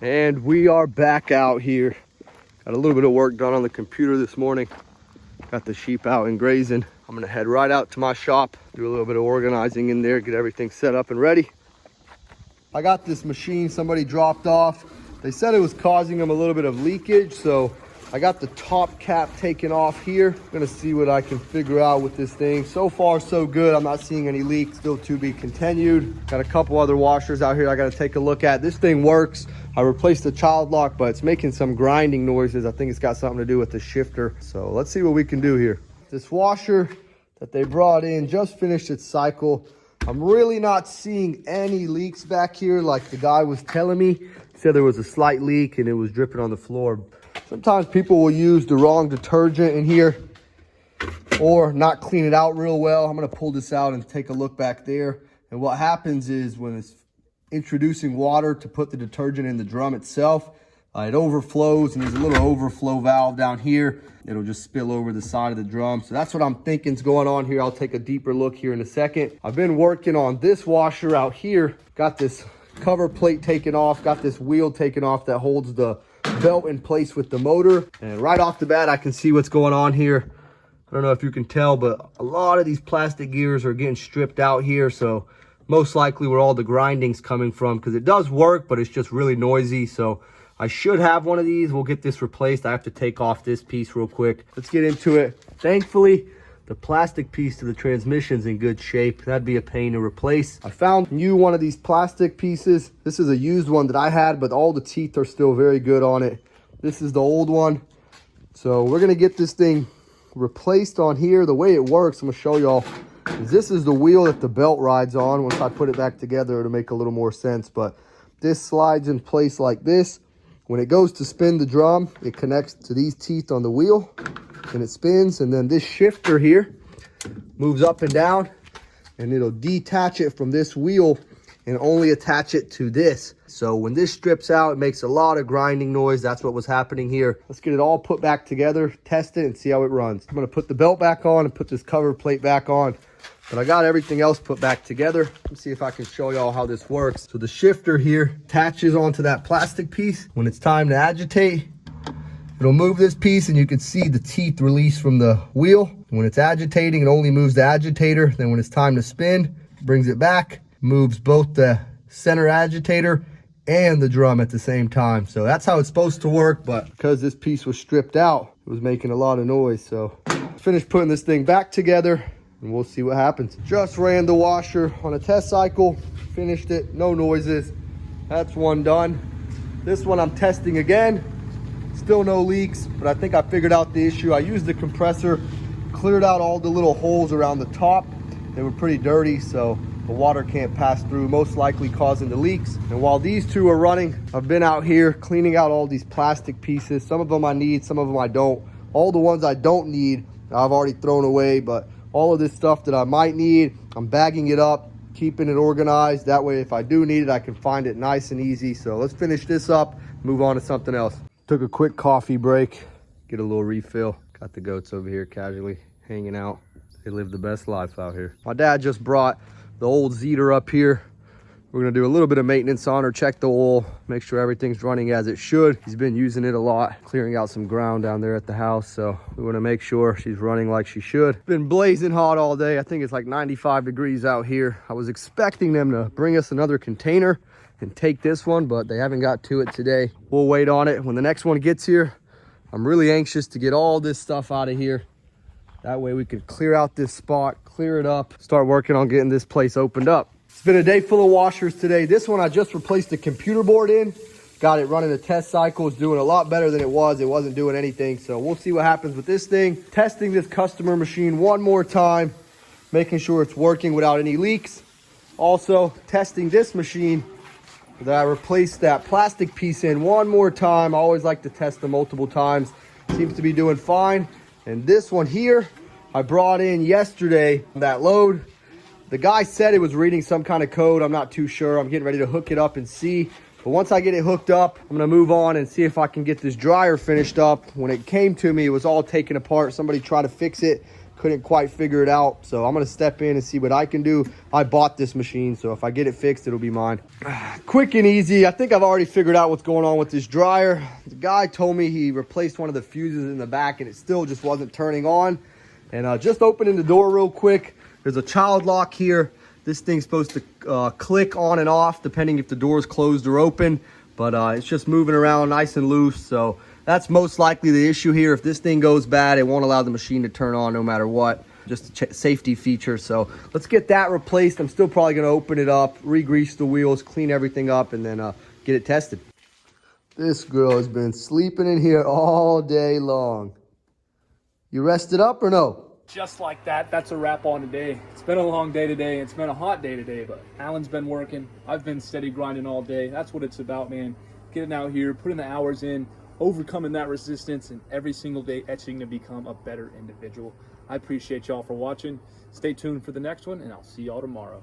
And we are back out here. Got a little bit of work done on the computer this morning. Got the sheep out and grazing. I'm gonna head right out to my shop, do a little bit of organizing in there, get everything set up and ready. I got this machine somebody dropped off. They said it was causing them a little bit of leakage, so I got the top cap taken off here. I'm gonna see what I can figure out with this thing. So far, so good. I'm not seeing any leaks, still to be continued. Got a couple other washers out here I gotta take a look at. This thing works. I replaced the child lock, but it's making some grinding noises. I think it's got something to do with the shifter. So let's see what we can do here. This washer that they brought in just finished its cycle. I'm really not seeing any leaks back here like the guy was telling me. He said there was a slight leak and it was dripping on the floor. Sometimes people will use the wrong detergent in here or not clean it out real well. I'm gonna pull this out and take a look back there. And what happens is when it's introducing water to put the detergent in the drum itself, it overflows, and there's a little overflow valve down here. It'll just spill over the side of the drum. So that's what I'm thinking is going on here. I'll take a deeper look here in a second. I've been working on this washer out here. Got this cover plate taken off, got this wheel taken off that holds the belt in place with the motor. And right off the bat, I can see what's going on here. I don't know if you can tell, but a lot of these plastic gears are getting stripped out here. So most likely where all the grinding's coming from, because it does work, but it's just really noisy. So I should have one of these. We'll get this replaced. I have to take off this piece real quick. Let's get into it. Thankfully, the plastic piece to the transmission's in good shape. That'd be a pain to replace. I found one of these plastic pieces. This is a used one that I had, but all the teeth are still very good on it. This is the old one. So we're gonna get this thing replaced on here. The way it works, I'm gonna show y'all. This is the wheel that the belt rides on. Once I put it back together, it'll make a little more sense. But this slides in place like this. When it goes to spin the drum, it connects to these teeth on the wheel and it spins. And then this shifter here moves up and down and it'll detach it from this wheel and only attach it to this. So when this strips out, it makes a lot of grinding noise. That's what was happening here. Let's get it all put back together, test it, and see how it runs. I'm gonna put the belt back on and put this cover plate back on. But I got everything else put back together. Let's see if I can show y'all how this works. So the shifter here attaches onto that plastic piece. When it's time to agitate, it'll move this piece and you can see the teeth release from the wheel. When it's agitating, it only moves the agitator. Then when it's time to spin, it brings it back, moves both the center agitator and the drum at the same time. So that's how it's supposed to work, but because this piece was stripped out, it was making a lot of noise. So finished putting this thing back together and we'll see what happens. Just ran the washer on a test cycle, finished it, no noises. That's one done. This one I'm testing again, still no leaks, but I think I figured out the issue. I used the compressor, cleared out all the little holes around the top. They were pretty dirty, so the water can't pass through, most likely causing the leaks. And while these two are running, I've been out here cleaning out all these plastic pieces. Some of them I need, some of them I don't. All the ones I don't need, I've already thrown away, but all of this stuff that I might need, I'm bagging it up, keeping it organized. That way, if I do need it, I can find it nice and easy. So let's finish this up, move on to something else. Took a quick coffee break, get a little refill. Got the goats over here casually hanging out. They live the best life out here. My dad just brought the old Zeter up here. We're gonna do a little bit of maintenance on her, check the oil, make sure everything's running as it should. He's been using it a lot, clearing out some ground down there at the house. So we wanna make sure she's running like she should. Been blazing hot all day. I think it's like 95 degrees out here. I was expecting them to bring us another container and take this one, but they haven't got to it today. We'll wait on it. When the next one gets here, I'm really anxious to get all this stuff out of here. That way we can clear out this spot, clear it up, start working on getting this place opened up. It's been a day full of washers today. This one I just replaced the computer board in. Got it running a test cycle. It's doing a lot better than it was. It wasn't doing anything. So we'll see what happens with this thing. Testing this customer machine one more time, making sure it's working without any leaks. Also testing this machine that I replaced that plastic piece in one more time. I always like to test them multiple times. Seems to be doing fine. And this one here, I brought in yesterday, that load. The guy said it was reading some kind of code. I'm not too sure. I'm getting ready to hook it up and see. But once I get it hooked up, I'm gonna move on and see if I can get this dryer finished up. When it came to me, it was all taken apart. Somebody tried to fix it, couldn't quite figure it out. So I'm gonna step in and see what I can do. I bought this machine, so if I get it fixed, it'll be mine. Quick and easy. I think I've already figured out what's going on with this dryer. The guy told me he replaced one of the fuses in the back and it still just wasn't turning on. And just opening the door real quick, there's a child lock here. This thing's supposed to click on and off depending if the door is closed or open, but it's just moving around nice and loose. So that's most likely the issue here. If this thing goes bad, it won't allow the machine to turn on no matter what. Just a safety feature. So let's get that replaced. I'm still probably gonna open it up, re-grease the wheels, clean everything up, and then get it tested. This girl has been sleeping in here all day long. You rested up or no? Just like that, that's a wrap on today. It's been a long day today. It's been a hot day today, but Alan's been working. I've been steady grinding all day. That's what it's about, man. Getting out here, putting the hours in, overcoming that resistance, and every single day etching to become a better individual. I appreciate y'all for watching. Stay tuned for the next one, and I'll see y'all tomorrow.